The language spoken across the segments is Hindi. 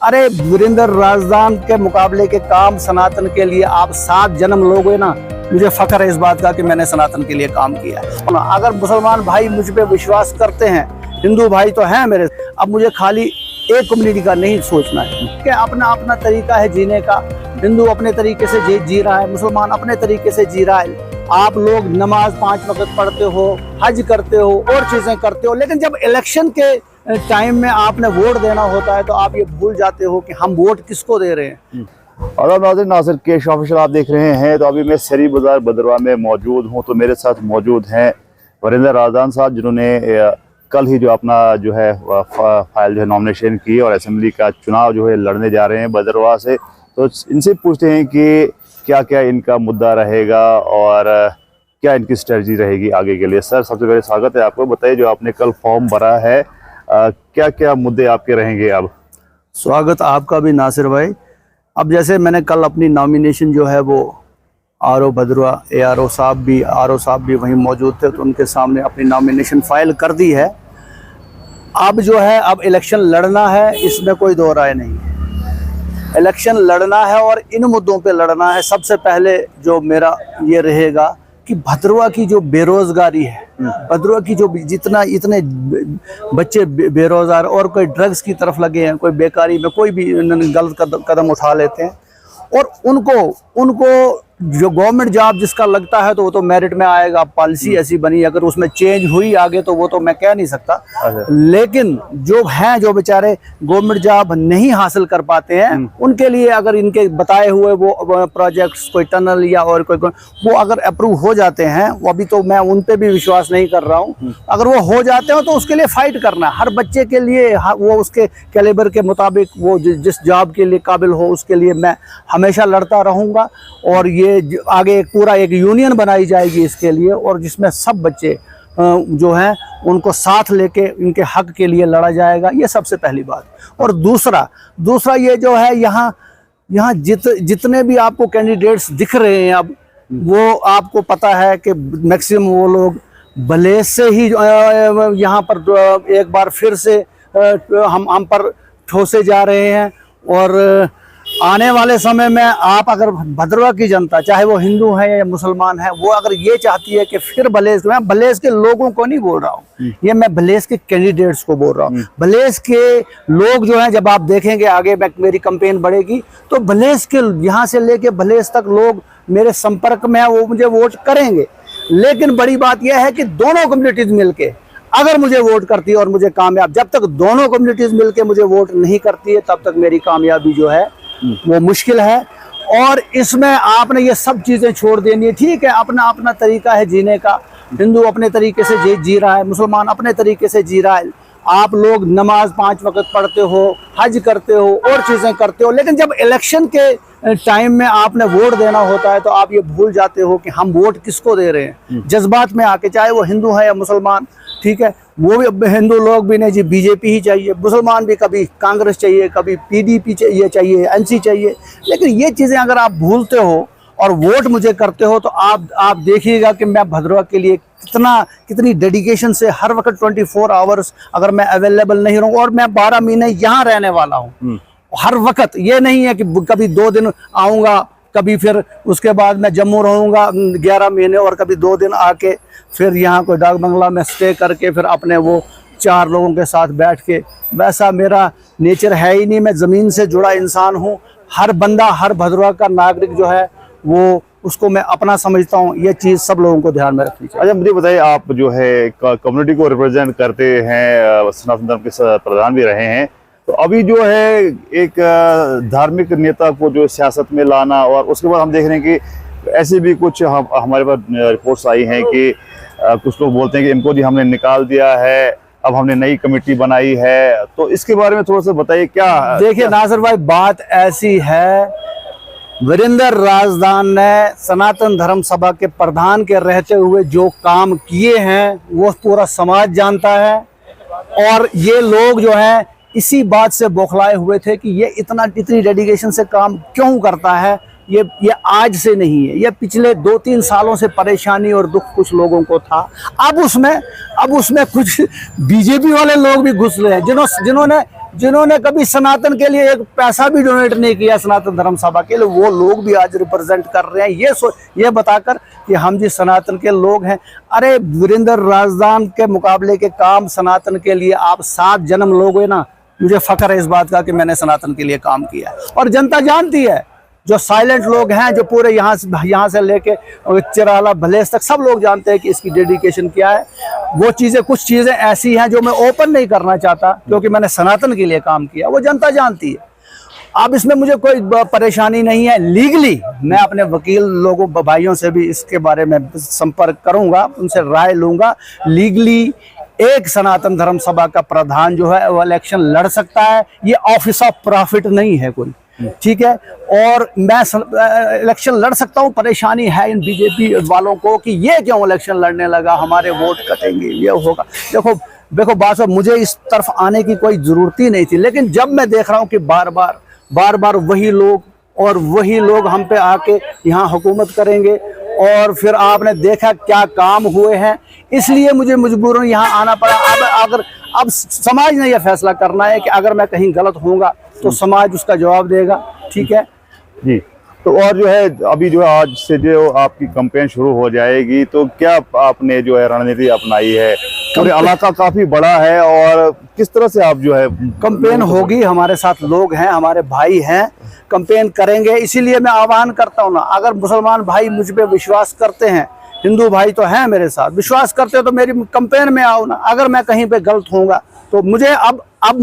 अरे वीरेंद्र राजदान के मुकाबले के काम सनातन के लिए आप 7 जन्म लोगे ना, मुझे फख्र है इस बात का कि मैंने सनातन के लिए काम किया। अगर मुसलमान भाई मुझ पे विश्वास करते हैं, हिंदू भाई तो हैं मेरे, अब मुझे खाली एक कम्युनिटी का नहीं सोचना है कि अपना अपना तरीका है जीने का। हिंदू अपने तरीके से जी रहा है, मुसलमान अपने तरीके से जी रहा है। आप लोग नमाज 5 वक्त पढ़ते हो, हज करते हो और चीज़ें करते हो, लेकिन जब इलेक्शन के टाइम में आपने वोट देना होता है तो आप ये भूल जाते हो कि हम वोट किसको दे रहे हैं। और नासिर केश ऑफिशियल आप देख रहे हैं। तो अभी मैं शहरी बाजार भद्रवाह में मौजूद हूँ। तो मेरे साथ मौजूद हैं वीरेंद्र राजदान साहब, जिन्होंने कल ही जो अपना जो है फाइल जो है नॉमिनेशन की और असेंबली का चुनाव जो है लड़ने जा रहे हैं भद्रवाह से। तो इनसे पूछते हैं कि क्या क्या इनका मुद्दा रहेगा और क्या इनकी स्ट्रेटजी रहेगी आगे के लिए। सर, सबसे पहले स्वागत है आपको। बताइए, जो आपने कल फॉर्म भरा है, क्या क्या मुद्दे आपके रहेंगे अब? स्वागत आपका भी नासिर भाई। अब जैसे मैंने कल अपनी नॉमिनेशन जो है वो आरओ भद्रवाह ARO साहब भी वहीं मौजूद थे, तो उनके सामने अपनी नॉमिनेशन फाइल कर दी है। अब जो है अब इलेक्शन लड़ना है, इसमें कोई दो राय नहीं है। इलेक्शन लड़ना है और इन मुद्दों पे लड़ना है। सबसे पहले जो मेरा ये रहेगा कि भद्रवाह की जो बेरोजगारी है, भद्रवाह की जो इतने बच्चे बेरोजगार और कोई ड्रग्स की तरफ लगे हैं, कोई बेकारी में कोई भी गलत कदम उठा लेते हैं, और उनको जो गवर्नमेंट जॉब जिसका लगता है तो वो तो मेरिट में आएगा। पॉलिसी ऐसी बनी, अगर उसमें चेंज हुई आगे तो वो तो मैं कह नहीं सकता। लेकिन जो हैं, जो बेचारे गवर्नमेंट जॉब नहीं हासिल कर पाते हैं, उनके लिए अगर इनके बताए हुए वो प्रोजेक्ट्स, कोई टनल या और कोई वो अगर अप्रूव हो जाते हैं, वो अभी तो मैं उन पे भी विश्वास नहीं कर रहा हूँ, अगर वो हो जाते हो तो उसके लिए फाइट करना है। हर बच्चे के लिए वो उसके कैलिबर के मुताबिक वो जिस जॉब के लिए काबिल हो उसके लिए मैं हमेशा लड़ता रहूँगा। और ये आगे पूरा एक यूनियन बनाई जाएगी इसके लिए, और जिसमें सब बच्चे जो हैं उनको साथ लेके इनके हक के लिए लड़ा जाएगा। ये सबसे पहली बात। और दूसरा ये जो है, यहाँ जितने भी आपको कैंडिडेट्स दिख रहे हैं अब, वो आपको पता है कि मैक्सिमम वो लोग भले से ही यहाँ पर एक बार फिर से हम पर ठोसे जा रहे हैं। और आने वाले समय में आप अगर भद्रवाह की जनता, चाहे वो हिंदू है या मुसलमान है, वो अगर ये चाहती है कि फिर भलेस, मैं भलेस के लोगों को नहीं बोल रहा हूँ, ये मैं भलेस के कैंडिडेट्स को बोल रहा हूँ। भलेस के लोग जो हैं, जब आप देखेंगे आगे मेरी कैंपेन बढ़ेगी तो भलेस के यहाँ से लेके भलेस तक लोग मेरे संपर्क में है, वो मुझे वोट करेंगे। लेकिन बड़ी बात यह है कि दोनों कम्युनिटीज मिलके अगर मुझे वोट करती है और मुझे कामयाब, जब तक दोनों कम्युनिटीज मिलके मुझे वोट नहीं करती है तब तक मेरी कामयाबी जो है वो मुश्किल है। और इसमें आपने ये सब चीज़ें छोड़ देनी है। ठीक है, अपना अपना तरीका है जीने का। हिंदू अपने तरीके से जी रहा है, मुसलमान अपने तरीके से जी रहा है। आप लोग नमाज 5 वक्त पढ़ते हो, हज करते हो और चीज़ें करते हो, लेकिन जब इलेक्शन के टाइम में आपने वोट देना होता है तो आप ये भूल जाते हो कि हम वोट किसको दे रहे हैं। जज्बात में आके, चाहे वो हिंदू है या मुसलमान, ठीक है, वो भी हिंदू लोग भी नहीं जी BJP ही चाहिए, मुसलमान भी कभी कांग्रेस चाहिए, कभी PDP चाहिए, NC चाहिए। लेकिन ये चीज़ें अगर आप भूलते हो और वोट मुझे करते हो तो आप देखिएगा कि मैं भद्रवाह के लिए कितनी डेडिकेशन से हर वक्त 24 आवर्स अगर मैं अवेलेबल नहीं रहूँ, और मैं 12 महीने यहाँ रहने वाला हूँ हर वक्त। ये नहीं है कि कभी 2 दिन आऊँगा, कभी फिर उसके बाद मैं जम्मू रहूँगा 11 महीने, और कभी 2 दिन आके फिर यहाँ कोई डाक बंगला में स्टे करके फिर अपने वो 4 लोगों के साथ बैठ के। वैसा मेरा नेचर है ही नहीं। मैं ज़मीन से जुड़ा इंसान हूँ। हर बंदा, हर भद्रवाह का नागरिक जो है वो उसको मैं अपना समझता हूँ। ये चीज़ सब लोगों को ध्यान में रखनी चाहिए। अच्छा, मुझे बताइए, आप जो है कम्युनिटी को रिप्रेजेंट करते हैं, सनातन धर्म के प्रधान भी रहे हैं, तो अभी जो है एक धार्मिक नेता को जो सियासत में लाना, और उसके बाद हम देख रहे हैं कि ऐसे भी कुछ हमारे पास रिपोर्ट्स आई हैं कि कुछ लोग बोलते हैं कि इनको जी हमने निकाल दिया है, अब हमने नई कमेटी बनाई है। तो इसके बारे में थोड़ा सा बताइए। क्या देखिए नासिर भाई, बात ऐसी है, वीरेंद्र राजदान ने सनातन धर्म सभा के प्रधान के रहते हुए जो काम किए हैं वो पूरा समाज जानता है। और ये लोग जो हैं इसी बात से बौखलाए हुए थे कि ये इतनी डेडिकेशन से काम क्यों करता है। ये आज से नहीं है, ये पिछले 2-3 सालों से परेशानी और दुख कुछ लोगों को था। अब उसमें कुछ BJP वाले लोग भी घुस रहे हैं, जिन्होंने जिन्होंने कभी सनातन के लिए एक पैसा भी डोनेट नहीं किया सनातन धर्म सभा के लिए, वो लोग भी आज रिप्रेजेंट कर रहे हैं ये बताकर कि हम जी सनातन के लोग हैं। अरे वीरेंद्र राजदान के मुकाबले के काम सनातन के लिए आप 7 जन्म लोगे ना, मुझे फख्र है इस बात का कि मैंने सनातन के लिए काम किया है। और जनता जानती है, जो साइलेंट लोग हैं, जो पूरे यहाँ से लेके चिराला भलेस तक सब लोग जानते हैं कि इसकी डेडिकेशन क्या है। वो चीज़ें, कुछ चीज़ें ऐसी हैं जो मैं ओपन नहीं करना चाहता क्योंकि मैंने सनातन के लिए काम किया, वो जनता जानती है। अब इसमें मुझे कोई परेशानी नहीं है। लीगली मैं अपने वकील लोगों भाइयों से भी इसके बारे में संपर्क करूंगा, उनसे राय लूंगा। लीगली एक सनातन धर्म सभा का प्रधान जो है वो इलेक्शन लड़ सकता है, ये ऑफिस ऑफ प्रॉफिट नहीं है कोई, ठीक है। और मैं इलेक्शन लड़ सकता हूँ। परेशानी है इन बीजेपी वालों को कि ये क्यों इलेक्शन लड़ने लगा, हमारे वोट कटेंगे, ये होगा। देखो बात, मुझे इस तरफ आने की कोई जरूरत ही नहीं थी, लेकिन जब मैं देख रहा हूँ कि बार बार वही लोग हम पे आके यहाँ हुकूमत करेंगे, और फिर आपने देखा क्या काम हुए हैं, इसलिए मुझे मजबूरन यहाँ आना पड़ा। अब समाज ने यह फैसला करना है कि अगर मैं कहीं गलत होऊंगा तो समाज उसका जवाब देगा, ठीक है जी। तो और जो है अभी जो है आज से जो आपकी कैंपेन शुरू हो जाएगी, तो क्या आपने जो है रणनीति अपनाई है? पूरे इलाका काफी बड़ा है, और किस तरह से आप जो है कैंपेन होगी? हमारे साथ लोग हैं, हमारे भाई हैं, कैंपेन करेंगे। इसीलिए मैं आह्वान करता हूँ ना, अगर मुसलमान भाई मुझ पे विश्वास करते हैं, हिंदू भाई तो हैं मेरे साथ, विश्वास करते हो तो मेरी कैंपेन में आओ ना। अगर मैं कहीं पे गलत होऊंगा तो मुझे अब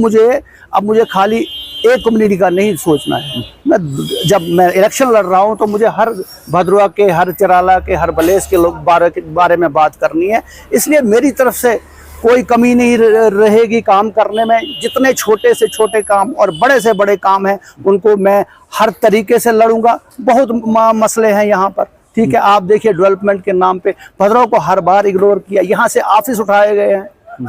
मुझे खाली एक कम्युनिटी का नहीं सोचना है। जब मैं इलेक्शन लड़ रहा हूं तो मुझे हर भद्रवा के, हर चिराला के, हर बलेस के लोग बारे में बात करनी है। इसलिए मेरी तरफ से कोई कमी नहीं रहेगी काम करने में। जितने छोटे से छोटे काम और बड़े से बड़े काम हैं उनको मैं हर तरीके से लड़ूंगा। बहुत मसले हैं यहाँ पर, ठीक है। आप देखिए डेवलपमेंट के नाम पे भद्रवा को हर बार इग्नोर किया, यहाँ से ऑफिस उठाए गए हैं,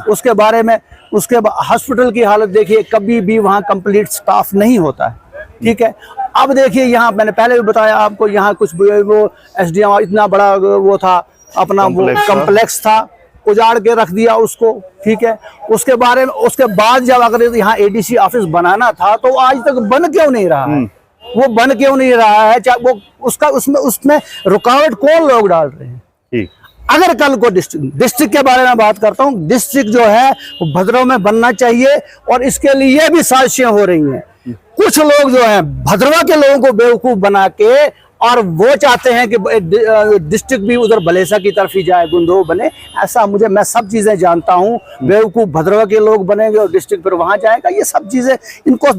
उसके बारे में हॉस्पिटल की हालत देखिए, कभी भी वहाँ कंप्लीट स्टाफ नहीं होता है, ठीक है। अब देखिए यहाँ मैंने पहले भी बताया आपको, यहाँ कुछ वो एसडीएम इतना बड़ा वो था अपना वो कम्प्लेक्स था, उजाड़ के रख दिया उसको, ठीक है। उसके बाद जब अगर यहाँ एडीसी ऑफिस बनाना था तो आज तक बन क्यों नहीं रहा है? वो बन क्यों नहीं रहा है? वो उसमें रुकावट कौन लोग डाल रहे हैं? अगर कल को डिस्ट्रिक्ट के बारे में बात करता हूँ, डिस्ट्रिक्ट जो है वो भद्रवा में बनना चाहिए, और इसके लिए भी साजिशें हो रही हैं। कुछ लोग जो हैं भद्रवा के लोगों को बेवकूफ बना के, और वो चाहते हैं कि डिस्ट्रिक्ट भी उधर भलेसा की तरफ ही जाए, गुंदो बने। ऐसा मैं सब चीजें जानता हूँ। बेवकूफ भद्रवा के लोग बनेंगे और डिस्ट्रिक्ट फिर वहां जाएगा, ये सब चीजें इनको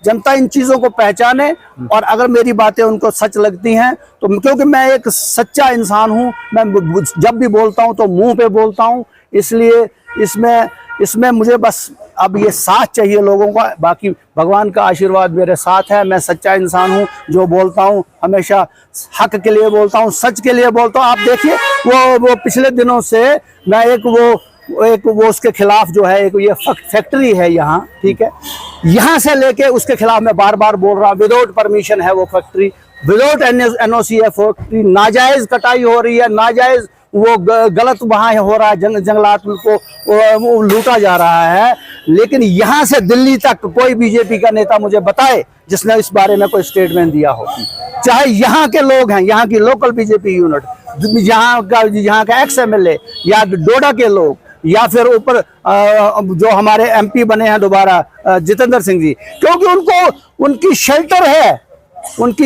जनता इन चीजों को पहचाने। और अगर मेरी बातें उनको सच लगती हैं तो, क्योंकि मैं एक सच्चा इंसान हूँ, मैं जब भी बोलता हूँ तो मुंह पे बोलता हूँ, इसलिए इसमें मुझे बस अब ये साथ चाहिए लोगों का। बाकी भगवान का आशीर्वाद मेरे साथ है। मैं सच्चा इंसान हूँ, जो बोलता हूँ हमेशा हक के लिए बोलता हूँ, सच के लिए बोलता हूँ। आप देखिए वो पिछले दिनों से मैं एक उसके खिलाफ जो है, एक ये फैक्ट्री है यहाँ, ठीक है, यहाँ से लेके उसके खिलाफ मैं बार बार बोल रहा हूँ, विदाउट परमिशन है वो फैक्ट्री, विदाउट एनओसी है फैक्ट्री, नाजायज कटाई हो रही है, नाजायज वो गलत वहाँ हो रहा है, जंगलात को वो लूटा जा रहा है। लेकिन यहाँ से दिल्ली तक कोई बीजेपी का नेता मुझे बताए जिसने इस बारे में कोई स्टेटमेंट दिया हो। चाहे यहाँ के लोग हैं, यहाँ की लोकल बीजेपी यूनिट, यहाँ का एक्स एमएलए या डोडा के लोग, या फिर ऊपर जो हमारे एमपी बने हैं दोबारा जितेंद्र सिंह जी, क्योंकि उनकी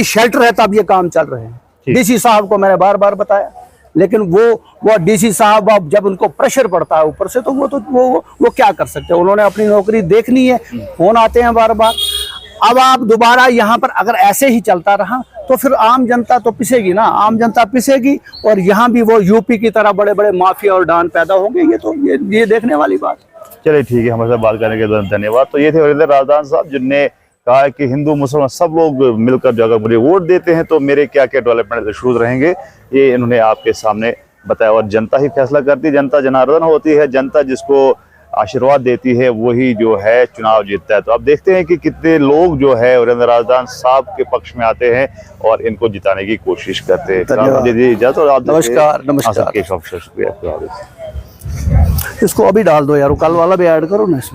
शेल्टर है तब ये काम चल रहे हैं। डीसी साहब को मैंने बार बार बताया, लेकिन वो डीसी साहब अब जब उनको प्रेशर पड़ता है ऊपर से तो वो क्या कर सकते हैं? उन्होंने अपनी नौकरी देखनी है, फोन आते हैं बार बार। अब आप दोबारा यहाँ पर अगर ऐसे ही चलता रहा तो फिर आम जनता तो पिसेगी ना, आम जनता पिसेगी, और यहाँ भी वो यूपी की तरह बड़े बड़े माफिया और डॉन पैदा होंगे। ये देखने वाली बात। चलिए ठीक है, हमारे साथ बात करने के लिए धन्यवाद। तो ये थे वीरेंद्र राजदान साहब, जिनने कहा कि हिंदू मुसलमान सब लोग मिलकर जो अगर मुझे वोट देते हैं तो मेरे क्या क्या डेवलपमेंट इशूज रहेंगे, ये इन्होंने आपके सामने बताया। और जनता ही फैसला करती है, जनता जनार्दन होती है, जनता जिसको आशीर्वाद देती है वही जो है चुनाव जीतता है। तो अब देखते हैं कि कितने लोग जो है वीरेंद्र राजदान साहब के पक्ष में आते हैं और इनको जिताने की कोशिश करते हैं। नमस्कार। शुक्रिया। इसको अभी डाल दो यार, कल वाला भी ऐड करो ना इसमें।